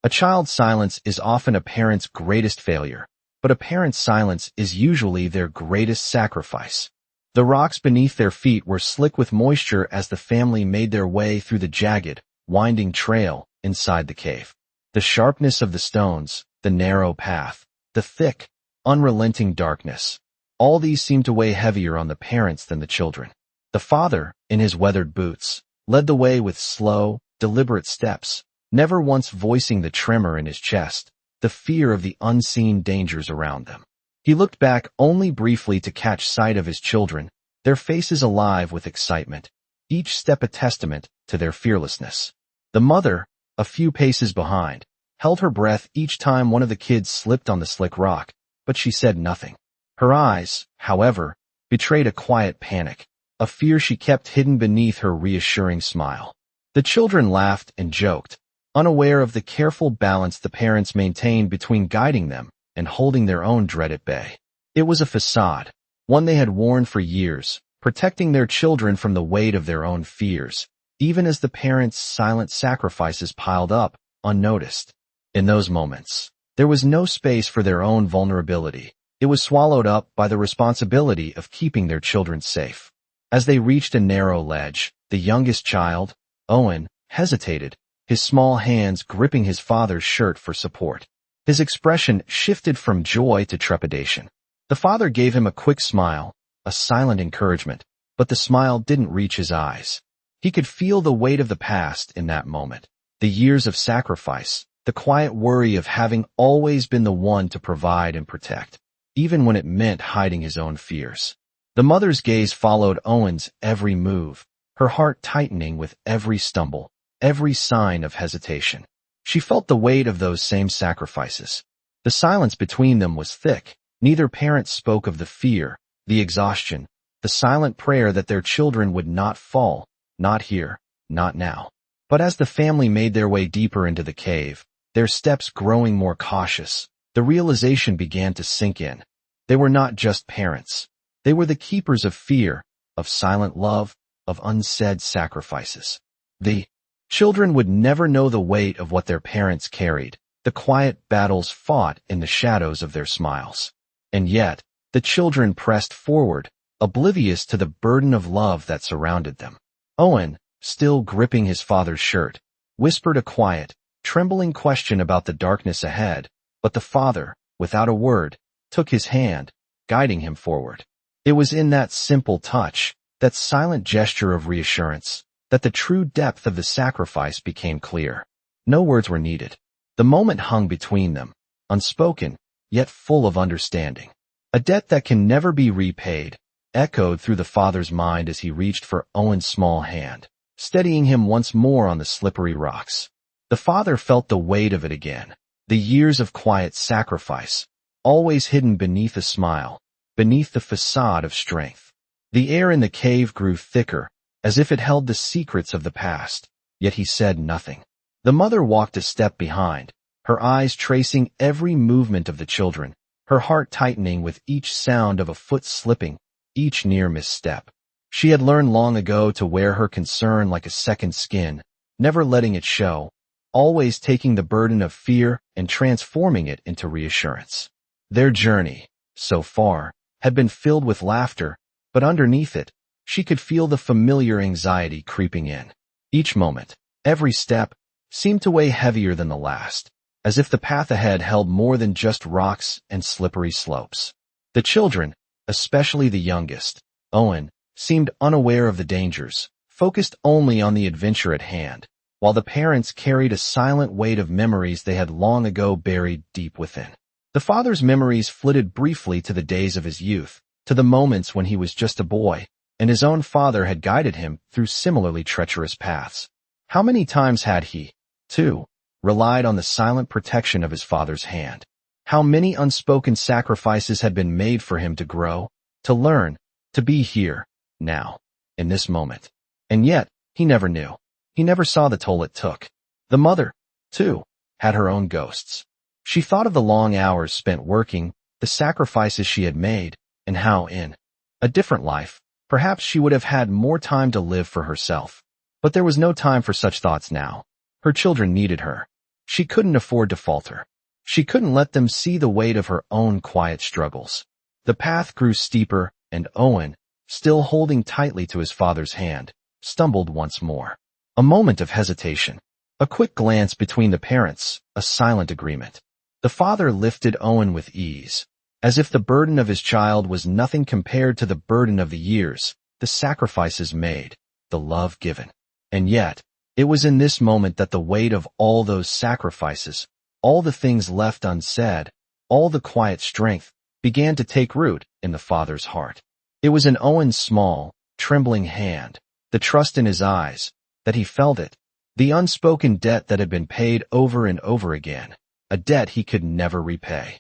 A child's silence is often a parent's greatest failure, but a parent's silence is usually their greatest sacrifice. The rocks beneath their feet were slick with moisture as the family made their way through the jagged, winding trail inside the cave. The sharpness of the stones, the narrow path, the thick, unrelenting darkness, all these seemed to weigh heavier on the parents than the children. The father, in his weathered boots, led the way with slow, deliberate steps, never once voicing the tremor in his chest, the fear of the unseen dangers around them. He looked back only briefly to catch sight of his children, their faces alive with excitement, each step a testament to their fearlessness. The mother, a few paces behind, held her breath each time one of the kids slipped on the slick rock, but she said nothing. Her eyes, however, betrayed a quiet panic, a fear she kept hidden beneath her reassuring smile. The children laughed and joked, unaware of the careful balance the parents maintained between guiding them and holding their own dread at bay. It was a facade, one they had worn for years, protecting their children from the weight of their own fears, even as the parents' silent sacrifices piled up, unnoticed. In those moments, there was no space for their own vulnerability. It was swallowed up by the responsibility of keeping their children safe. As they reached a narrow ledge, the youngest child, Owen, hesitated, his small hands gripping his father's shirt for support. His expression shifted from joy to trepidation. The father gave him a quick smile, a silent encouragement, but the smile didn't reach his eyes. He could feel the weight of the past in that moment, the years of sacrifice, the quiet worry of having always been the one to provide and protect, even when it meant hiding his own fears. The mother's gaze followed Owen's every move, her heart tightening with every stumble, every sign of hesitation. She felt the weight of those same sacrifices. The silence between them was thick. Neither parent spoke of the fear, the exhaustion, the silent prayer that their children would not fall, not here, not now. But as the family made their way deeper into the cave, their steps growing more cautious, the realization began to sink in. They were not just parents. They were the keepers of fear, of silent love, of unsaid sacrifices. The children would never know the weight of what their parents carried, the quiet battles fought in the shadows of their smiles. And yet, the children pressed forward, oblivious to the burden of love that surrounded them. Owen, still gripping his father's shirt, whispered a quiet, trembling question about the darkness ahead, but the father, without a word, took his hand, guiding him forward. It was in that simple touch, that silent gesture of reassurance, that the true depth of the sacrifice became clear. No words were needed. The moment hung between them, unspoken, yet full of understanding. A debt that can never be repaid, echoed through the father's mind as he reached for Owen's small hand, steadying him once more on the slippery rocks. The father felt the weight of it again, the years of quiet sacrifice, always hidden beneath a smile, beneath the facade of strength. The air in the cave grew thicker, as if it held the secrets of the past, yet he said nothing. The mother walked a step behind, her eyes tracing every movement of the children, her heart tightening with each sound of a foot slipping, each near misstep. She had learned long ago to wear her concern like a second skin, never letting it show, always taking the burden of fear and transforming it into reassurance. Their journey, so far, had been filled with laughter, but underneath it, she could feel the familiar anxiety creeping in. Each moment, every step, seemed to weigh heavier than the last, as if the path ahead held more than just rocks and slippery slopes. The children, especially the youngest, Owen, seemed unaware of the dangers, focused only on the adventure at hand, while the parents carried a silent weight of memories they had long ago buried deep within. The father's memories flitted briefly to the days of his youth, to the moments when he was just a boy, and his own father had guided him through similarly treacherous paths. How many times had he, too, relied on the silent protection of his father's hand? How many unspoken sacrifices had been made for him to grow, to learn, to be here, now, in this moment? And yet, he never knew. He never saw the toll it took. The mother, too, had her own ghosts. She thought of the long hours spent working, the sacrifices she had made, and how in a different life, perhaps she would have had more time to live for herself. But there was no time for such thoughts now. Her children needed her. She couldn't afford to falter. She couldn't let them see the weight of her own quiet struggles. The path grew steeper, and Owen, still holding tightly to his father's hand, stumbled once more. A moment of hesitation. A quick glance between the parents, a silent agreement. The father lifted Owen with ease, as if the burden of his child was nothing compared to the burden of the years, the sacrifices made, the love given. And yet, it was in this moment that the weight of all those sacrifices, all the things left unsaid, all the quiet strength, began to take root in the father's heart. It was in Owen's small, trembling hand, the trust in his eyes, that he felt it, the unspoken debt that had been paid over and over again, a debt he could never repay.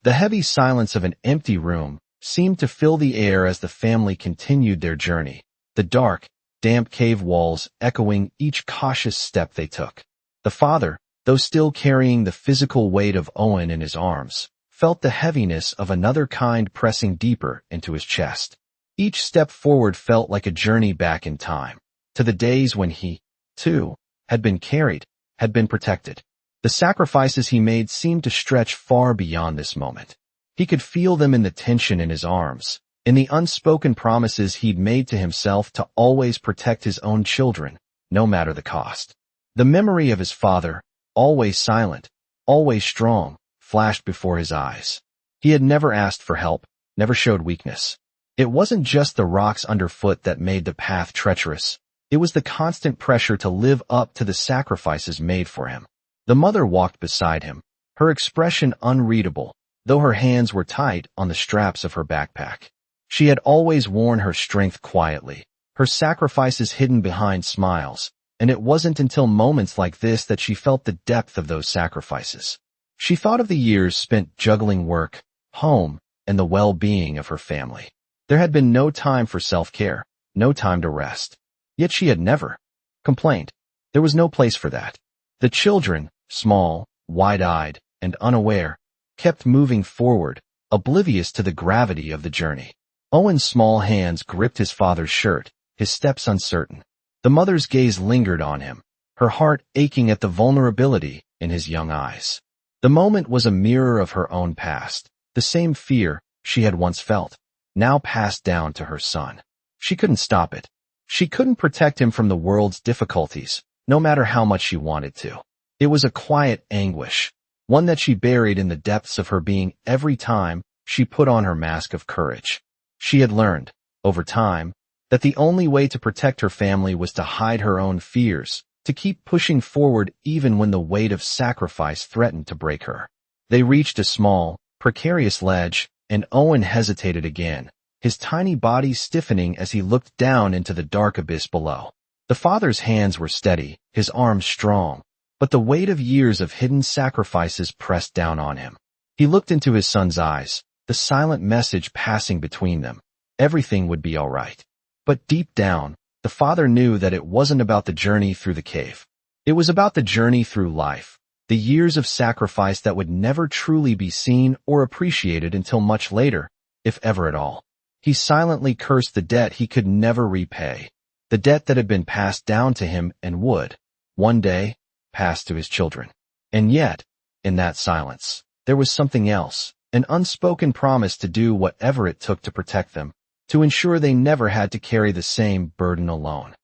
The heavy silence of an empty room seemed to fill the air as the family continued their journey, the dark, damp cave walls echoing each cautious step they took. The father, though still carrying the physical weight of Owen in his arms, felt the heaviness of another kind pressing deeper into his chest. Each step forward felt like a journey back in time, to the days when he, too, had been carried, had been protected. The sacrifices he made seemed to stretch far beyond this moment. He could feel them in the tension in his arms, in the unspoken promises he'd made to himself to always protect his own children, no matter the cost. The memory of his father, always silent, always strong, flashed before his eyes. He had never asked for help, never showed weakness. It wasn't just the rocks underfoot that made the path treacherous. It was the constant pressure to live up to the sacrifices made for him. The mother walked beside him, her expression unreadable, though her hands were tight on the straps of her backpack. She had always worn her strength quietly, her sacrifices hidden behind smiles, and it wasn't until moments like this that she felt the depth of those sacrifices. She thought of the years spent juggling work, home, and the well-being of her family. There had been no time for self-care, no time to rest. Yet she had never complained. There was no place for that. The children, small, wide-eyed, and unaware, kept moving forward, oblivious to the gravity of the journey. Owen's small hands gripped his father's shirt, his steps uncertain. The mother's gaze lingered on him, her heart aching at the vulnerability in his young eyes. The moment was a mirror of her own past, the same fear she had once felt, now passed down to her son. She couldn't stop it. She couldn't protect him from the world's difficulties, no matter how much she wanted to. It was a quiet anguish, one that she buried in the depths of her being every time she put on her mask of courage. She had learned, over time, that the only way to protect her family was to hide her own fears, to keep pushing forward even when the weight of sacrifice threatened to break her. They reached a small, precarious ledge, and Owen hesitated again, his tiny body stiffening as he looked down into the dark abyss below. The father's hands were steady, his arms strong, but the weight of years of hidden sacrifices pressed down on him. He looked into his son's eyes, the silent message passing between them. Everything would be all right. But deep down, the father knew that it wasn't about the journey through the cave. It was about the journey through life, the years of sacrifice that would never truly be seen or appreciated until much later, if ever at all. He silently cursed the debt he could never repay, the debt that had been passed down to him and would, one day, pass to his children. And yet, in that silence, there was something else, an unspoken promise to do whatever it took to protect them, to ensure they never had to carry the same burden alone.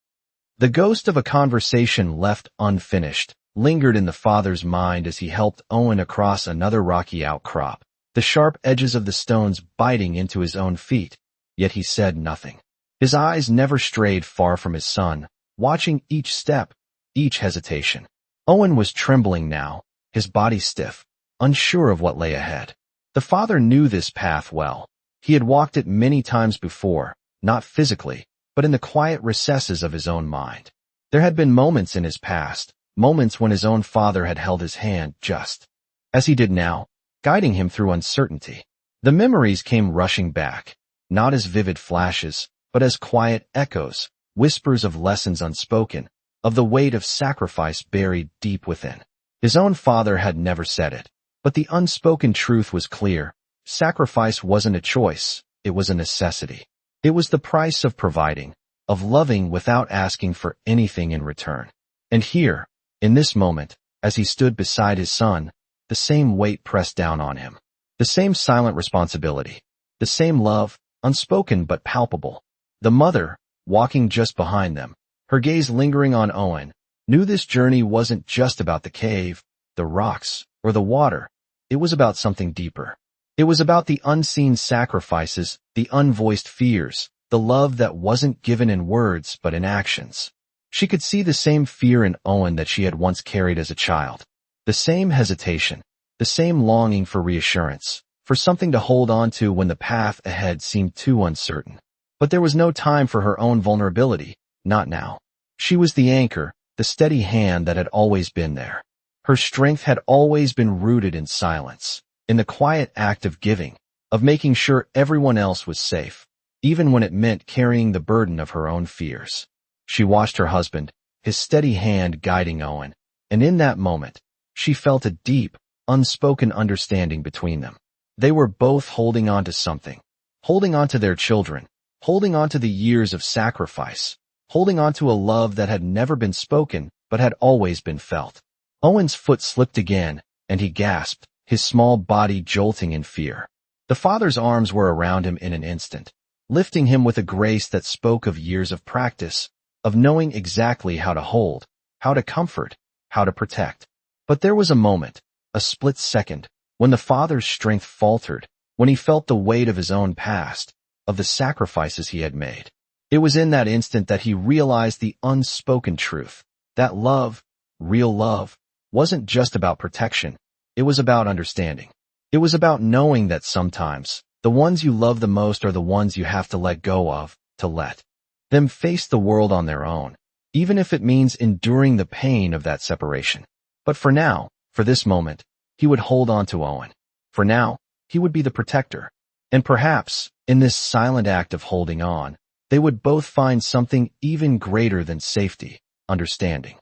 The ghost of a conversation left unfinished lingered in the father's mind as he helped Owen across another rocky outcrop, the sharp edges of the stones biting into his own feet. Yet he said nothing. His eyes never strayed far from his son, watching each step, each hesitation. Owen was trembling now, his body stiff, unsure of what lay ahead. The father knew this path well. He had walked it many times before, not physically, but in the quiet recesses of his own mind. There had been moments in his past, moments when his own father had held his hand just as he did now, guiding him through uncertainty. The memories came rushing back, not as vivid flashes, but as quiet echoes, whispers of lessons unspoken, of the weight of sacrifice buried deep within. His own father had never said it, but the unspoken truth was clear. Sacrifice wasn't a choice, it was a necessity. It was the price of providing, of loving without asking for anything in return. And here, in this moment, As he stood beside his son, the same weight pressed down on him. The same silent responsibility. The same love, unspoken but palpable. The mother, walking just behind them, her gaze lingering on Owen, knew this journey wasn't just about the cave, the rocks, or the water. It was about something deeper. It was about the unseen sacrifices, the unvoiced fears, the love that wasn't given in words but in actions. She could see the same fear in Owen that she had once carried as a child. The same hesitation, the same longing for reassurance, for something to hold on to when the path ahead seemed too uncertain. But there was no time for her own vulnerability, not now. She was the anchor, the steady hand that had always been there. Her strength had always been rooted in silence, in the quiet act of giving, of making sure everyone else was safe, even when it meant carrying the burden of her own fears. She watched her husband, his steady hand guiding Owen, and in that moment, she felt a deep, unspoken understanding between them. They were both holding on to something, holding on to their children, holding on to the years of sacrifice, holding on to a love that had never been spoken but had always been felt. Owen's foot slipped again, and he gasped, his small body jolting in fear. The father's arms were around him in an instant, lifting him with a grace that spoke of years of practice, of knowing exactly how to hold, how to comfort, how to protect. But there was a moment, a split second, when the father's strength faltered, when he felt the weight of his own past, of the sacrifices he had made. It was in that instant that he realized the unspoken truth, that love, real love, wasn't just about protection, it was about understanding. It was about knowing that sometimes, the ones you love the most are the ones you have to let go of, to let them face the world on their own, even if it means enduring the pain of that separation. But for now, for this moment, he would hold on to Owen. For now, he would be the protector. And perhaps, in this silent act of holding on, they would both find something even greater than safety, understanding.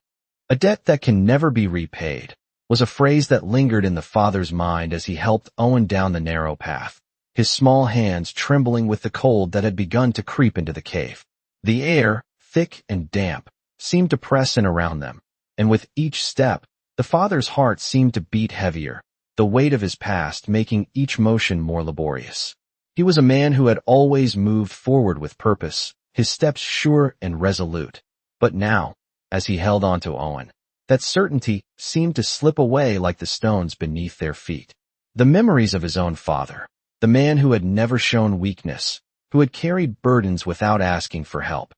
A debt that can never be repaid was a phrase that lingered in the father's mind as he helped Owen down the narrow path, his small hands trembling with the cold that had begun to creep into the cave. The air, thick and damp, seemed to press in around them, and with each step, the father's heart seemed to beat heavier, the weight of his past making each motion more laborious. He was a man who had always moved forward with purpose, his steps sure and resolute. But now, as he held on to Owen, that certainty seemed to slip away like the stones beneath their feet. The memories of his own father, the man who had never shown weakness, who had carried burdens without asking for help,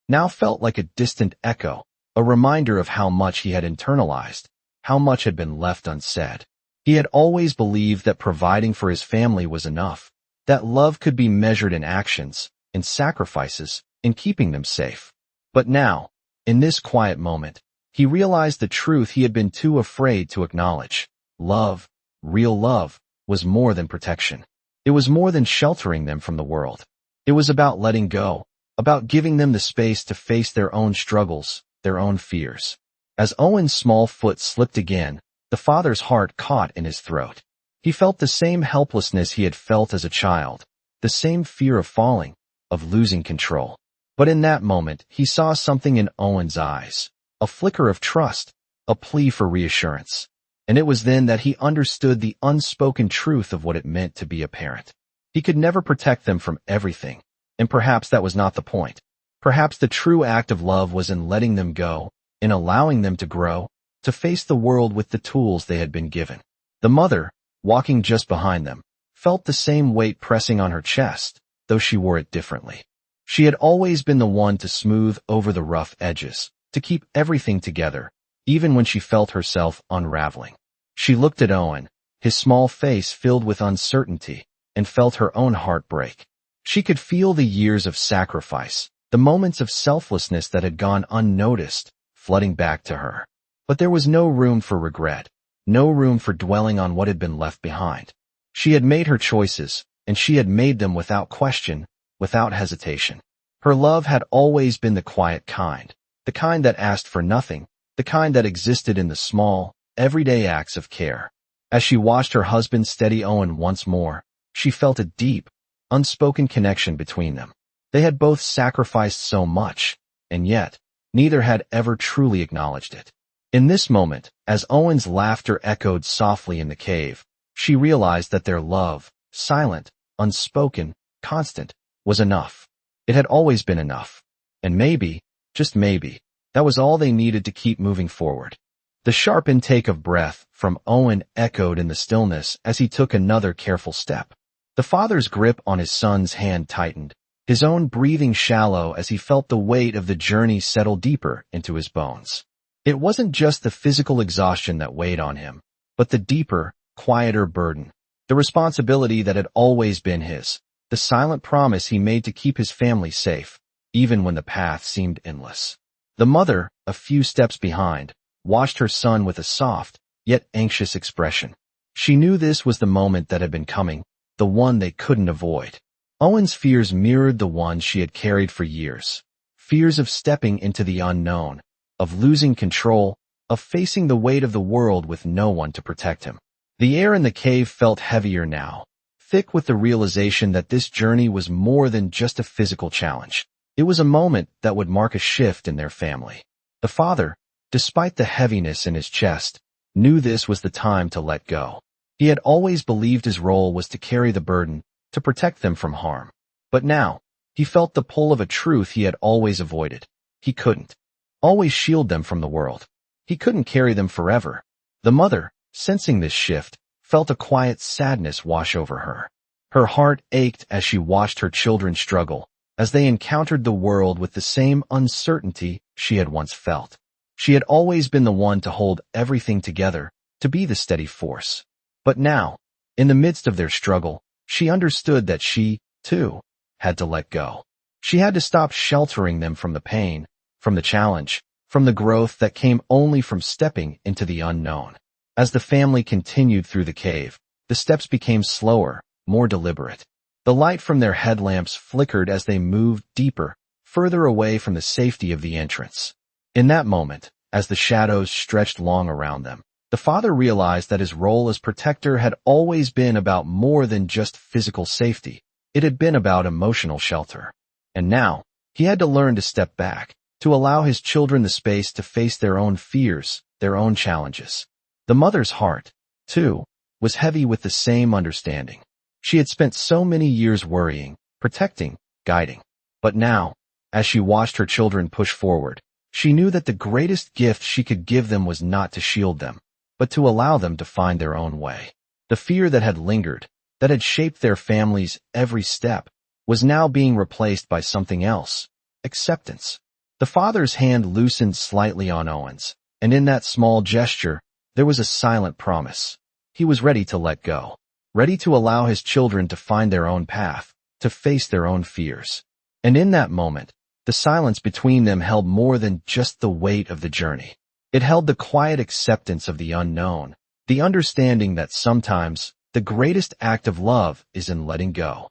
now felt like a distant echo, a reminder of how much he had internalized, how much had been left unsaid. He had always believed that providing for his family was enough, that love could be measured in actions, in sacrifices, in keeping them safe. But now, in this quiet moment, he realized the truth he had been too afraid to acknowledge. Love, real love, was more than protection. It was more than sheltering them from the world. It was about letting go, about giving them the space to face their own struggles, their own fears. As Owen's small foot slipped again, the father's heart caught in his throat. He felt the same helplessness he had felt as a child, the same fear of falling, of losing control. But in that moment, he saw something in Owen's eyes, a flicker of trust, a plea for reassurance. And it was then that he understood the unspoken truth of what it meant to be a parent. He could never protect them from everything, and perhaps that was not the point. Perhaps the true act of love was in letting them go, in allowing them to grow, to face the world with the tools they had been given. The mother, walking just behind them, felt the same weight pressing on her chest, though she wore it differently. She had always been the one to smooth over the rough edges, to keep everything together, even when she felt herself unraveling. She looked at Owen, his small face filled with uncertainty, and felt her own heart break. She could feel the years of sacrifice, the moments of selflessness that had gone unnoticed, flooding back to her. But there was no room for regret, no room for dwelling on what had been left behind. She had made her choices, and she had made them without question, without hesitation. Her love had always been the quiet kind, the kind that asked for nothing, the kind that existed in the small, everyday acts of care. As she watched her husband steady Owen once more, she felt a deep, unspoken connection between them. They had both sacrificed so much, and yet, neither had ever truly acknowledged it. In this moment, as Owen's laughter echoed softly in the cave, she realized that their love, silent, unspoken, constant, was enough. It had always been enough. And maybe, just maybe, that was all they needed to keep moving forward. The sharp intake of breath from Owen echoed in the stillness as he took another careful step. The father's grip on his son's hand tightened, his own breathing shallow as he felt the weight of the journey settle deeper into his bones. It wasn't just the physical exhaustion that weighed on him, but the deeper, quieter burden, the responsibility that had always been his, the silent promise he made to keep his family safe, even when the path seemed endless. The mother, a few steps behind, watched her son with a soft, yet anxious expression. She knew this was the moment that had been coming, the one they couldn't avoid. Owen's fears mirrored the ones she had carried for years. Fears of stepping into the unknown, of losing control, of facing the weight of the world with no one to protect him. The air in the cave felt heavier now, thick with the realization that this journey was more than just a physical challenge. It was a moment that would mark a shift in their family. The father, despite the heaviness in his chest, knew this was the time to let go. He had always believed his role was to carry the burden, to protect them from harm. But now, he felt the pull of a truth he had always avoided. He couldn't always shield them from the world. He couldn't carry them forever. The mother, sensing this shift, felt a quiet sadness wash over her. Her heart ached as she watched her children struggle, as they encountered the world with the same uncertainty she had once felt. She had always been the one to hold everything together, to be the steady force. But now, in the midst of their struggle, she understood that she, too, had to let go. She had to stop sheltering them from the pain, from the challenge, from the growth that came only from stepping into the unknown. As the family continued through the cave, the steps became slower, more deliberate. The light from their headlamps flickered as they moved deeper, further away from the safety of the entrance. In that moment, as the shadows stretched long around them, the father realized that his role as protector had always been about more than just physical safety. It had been about emotional shelter. And now, he had to learn to step back, to allow his children the space to face their own fears, their own challenges. The mother's heart, too, was heavy with the same understanding. She had spent so many years worrying, protecting, guiding. But now, as she watched her children push forward, she knew that the greatest gift she could give them was not to shield them, but to allow them to find their own way. The fear that had lingered, that had shaped their family's every step, was now being replaced by something else: acceptance. The father's hand loosened slightly on Owen's, and in that small gesture, there was a silent promise. He was ready to let go, ready to allow his children to find their own path, to face their own fears. And in that moment, the silence between them held more than just the weight of the journey. It held the quiet acceptance of the unknown, the understanding that sometimes the greatest act of love is in letting go.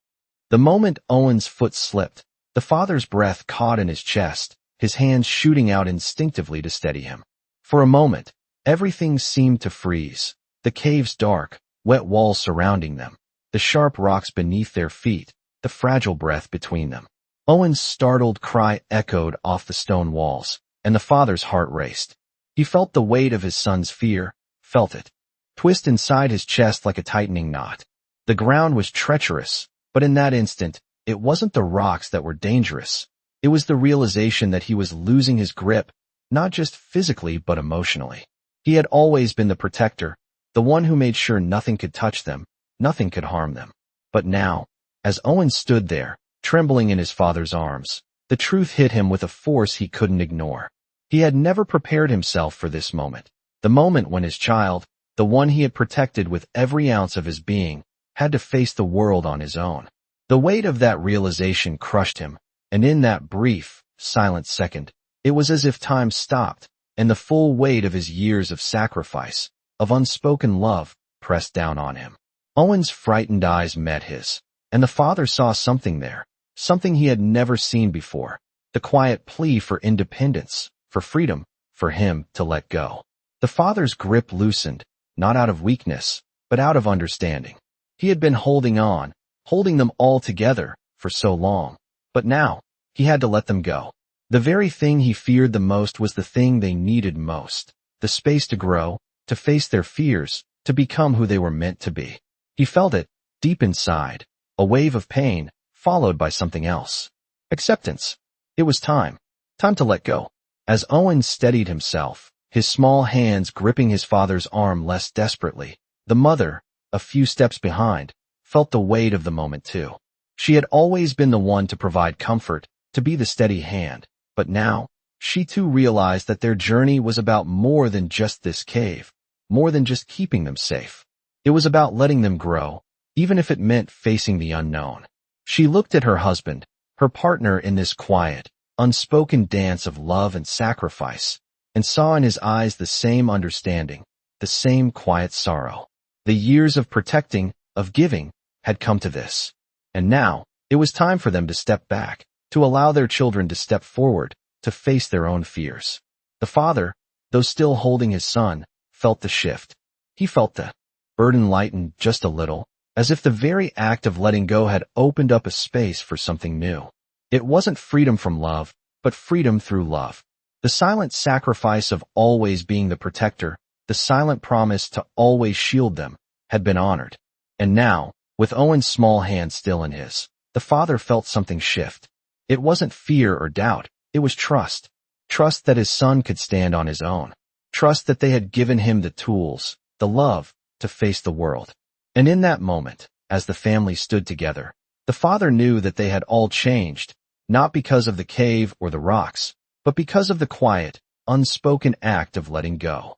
The moment Owen's foot slipped, the father's breath caught in his chest, his hands shooting out instinctively to steady him. For a moment, everything seemed to freeze. The cave's dark, wet walls surrounding them, the sharp rocks beneath their feet, the fragile breath between them. Owen's startled cry echoed off the stone walls, and the father's heart raced. He felt the weight of his son's fear, felt it twist inside his chest like a tightening knot. The ground was treacherous, but in that instant, it wasn't the rocks that were dangerous. It was the realization that he was losing his grip, not just physically but emotionally. He had always been the protector, the one who made sure nothing could touch them, nothing could harm them. But now, as Owen stood there, trembling in his father's arms, the truth hit him with a force he couldn't ignore. He had never prepared himself for this moment, the moment when his child, the one he had protected with every ounce of his being, had to face the world on his own. The weight of that realization crushed him, and in that brief, silent second, it was as if time stopped, and the full weight of his years of sacrifice, of unspoken love, pressed down on him. Owen's frightened eyes met his, and the father saw something there, something he had never seen before, the quiet plea for independence, for freedom, for him to let go. The father's grip loosened, not out of weakness, but out of understanding. He had been holding on, holding them all together, for so long. But now, he had to let them go. The very thing he feared the most was the thing they needed most. the space to grow, to face their fears, to become who they were meant to be. He felt it, deep inside, a wave of pain, followed by something else. Acceptance. It was time. Time to let go. As Owen steadied himself, his small hands gripping his father's arm less desperately, the mother, a few steps behind, felt the weight of the moment too. She had always been the one to provide comfort, to be the steady hand, but now, she too realized that their journey was about more than just this cave, more than just keeping them safe. It was about letting them grow, even if it meant facing the unknown. She looked at her husband, her partner in this quiet, unspoken dance of love and sacrifice, and saw in his eyes the same understanding, the same quiet sorrow. The years of protecting, of giving, had come to this. And now, it was time for them to step back, to allow their children to step forward, to face their own fears. The father, though still holding his son, felt the shift. He felt the burden lighten just a little, as if the very act of letting go had opened up a space for something new. It wasn't freedom from love, but freedom through love. The silent sacrifice of always being the protector, the silent promise to always shield them, had been honored. And now, with Owen's small hand still in his, the father felt something shift. It wasn't fear or doubt, it was trust. Trust that his son could stand on his own. Trust that they had given him the tools, the love, to face the world. And in that moment, as the family stood together, the father knew that they had all changed, not because of the cave or the rocks, but because of the quiet, unspoken act of letting go.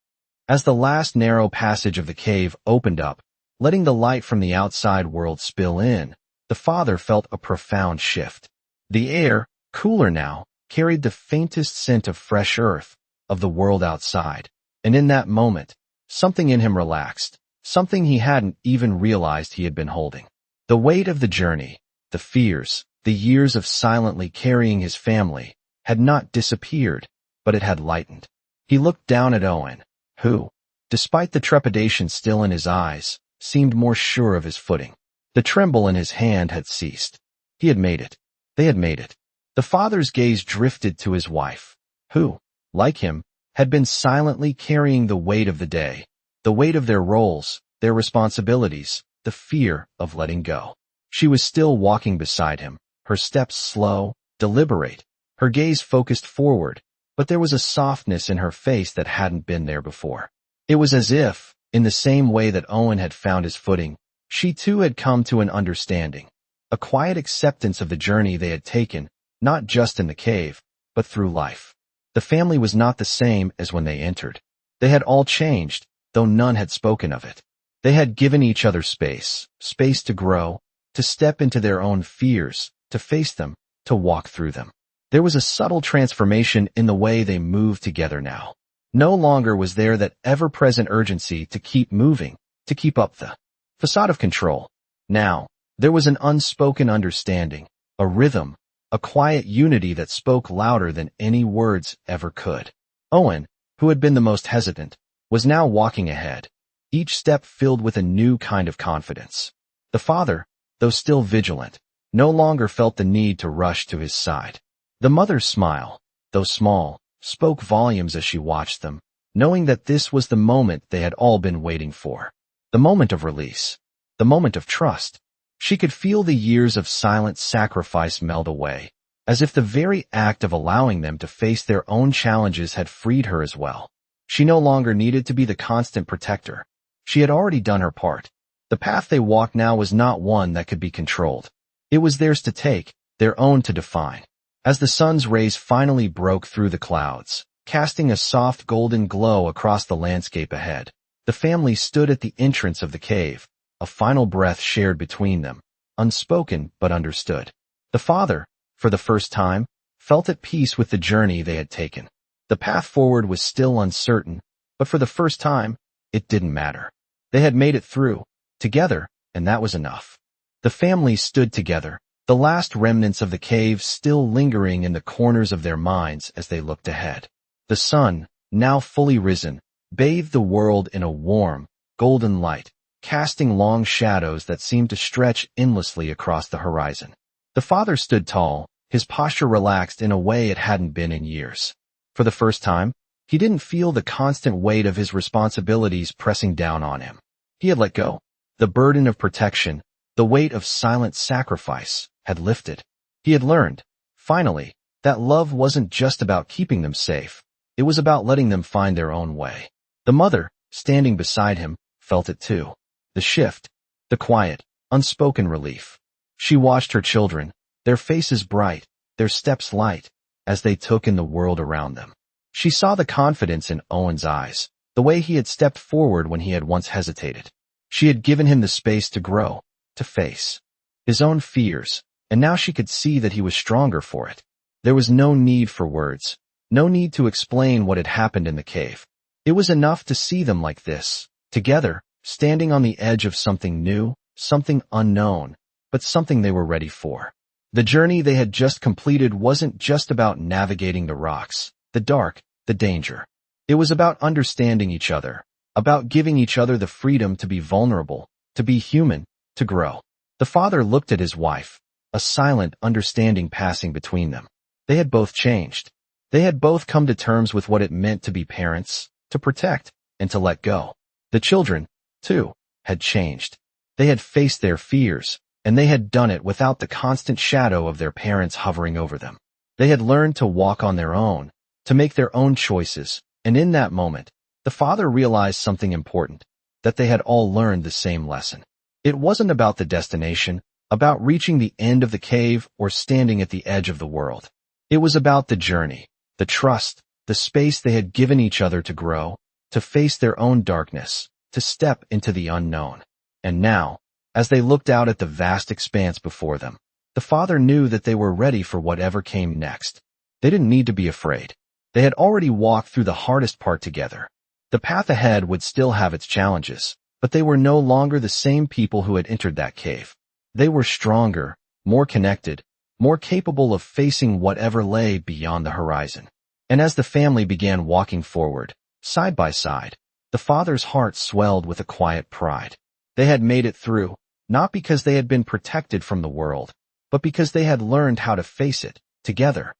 As the last narrow passage of the cave opened up, letting the light from the outside world spill in, the father felt a profound shift. The air, cooler now, carried the faintest scent of fresh earth, of the world outside. And in that moment, something in him relaxed, something he hadn't even realized he had been holding. The weight of the journey, the fears, the years of silently carrying his family, had not disappeared, but it had lightened. He looked down at Owen, who, despite the trepidation still in his eyes, seemed more sure of his footing. The tremble in his hand had ceased. He had made it. They had made it. The father's gaze drifted to his wife, who, like him, had been silently carrying the weight of the day, the weight of their roles, their responsibilities, the fear of letting go. She was still walking beside him, her steps slow, deliberate, her gaze focused forward, but there was a softness in her face that hadn't been there before. It was as if, in the same way that Owen had found his footing, she too had come to an understanding, a quiet acceptance of the journey they had taken, not just in the cave, but through life. The family was not the same as when they entered. They had all changed, though none had spoken of it. They had given each other space, space to grow, to step into their own fears, to face them, to walk through them. There was a subtle transformation in the way they moved together now. No longer was there that ever-present urgency to keep moving, to keep up the facade of control. Now, there was an unspoken understanding, a rhythm, a quiet unity that spoke louder than any words ever could. Owen, who had been the most hesitant, was now walking ahead, each step filled with a new kind of confidence. The father, though still vigilant, no longer felt the need to rush to his side. The mother's smile, though small, spoke volumes as she watched them, knowing that this was the moment they had all been waiting for. The moment of release. The moment of trust. She could feel the years of silent sacrifice melt away, as if the very act of allowing them to face their own challenges had freed her as well. She no longer needed to be the constant protector. She had already done her part. The path they walked now was not one that could be controlled. It was theirs to take, their own to define. As the sun's rays finally broke through the clouds, casting a soft golden glow across the landscape ahead, the family stood at the entrance of the cave, a final breath shared between them, unspoken but understood. The father, for the first time, felt at peace with the journey they had taken. The path forward was still uncertain, but for the first time, it didn't matter. They had made it through, together, and that was enough. The family stood together, the last remnants of the cave still lingering in the corners of their minds as they looked ahead. The sun, now fully risen, bathed the world in a warm, golden light, casting long shadows that seemed to stretch endlessly across the horizon. The father stood tall, his posture relaxed in a way it hadn't been in years. For the first time, He didn't feel the constant weight of his responsibilities pressing down on him. He had let go. The burden of protection, the weight of silent sacrifice, had lifted. He had learned, finally, that love wasn't just about keeping them safe. It was about letting them find their own way. The mother, standing beside him, felt it too. The shift, the quiet, unspoken relief. She watched her children, their faces bright, their steps light, as they took in the world around them. She saw the confidence in Owen's eyes, the way he had stepped forward when he had once hesitated. She had given him the space to grow, to face his own fears, and now she could see that he was stronger for it. There was no need for words, no need to explain what had happened in the cave. It was enough to see them like this, together, standing on the edge of something new, something unknown, but something they were ready for. The journey they had just completed wasn't just about navigating the rocks, the dark, the danger. It was about understanding each other, about giving each other the freedom to be vulnerable, to be human, to grow. The father looked at his wife, a silent understanding passing between them. They had both changed. They had both come to terms with what it meant to be parents, to protect, and to let go. The children, too, had changed. They had faced their fears, and they had done it without the constant shadow of their parents hovering over them. They had learned to walk on their own, to make their own choices, and in that moment, the father realized something important, that they had all learned the same lesson. It wasn't about the destination, about reaching the end of the cave or standing at the edge of the world. It was about the journey, the trust, the space they had given each other to grow, to face their own darkness, to step into the unknown. And now, as they looked out at the vast expanse before them, the father knew that they were ready for whatever came next. They didn't need to be afraid. They had already walked through the hardest part together. The path ahead would still have its challenges, but they were no longer the same people who had entered that cave. They were stronger, more connected, more capable of facing whatever lay beyond the horizon. And as the family began walking forward, side by side, the father's heart swelled with a quiet pride. They had made it through, not because they had been protected from the world, but because they had learned how to face it, together.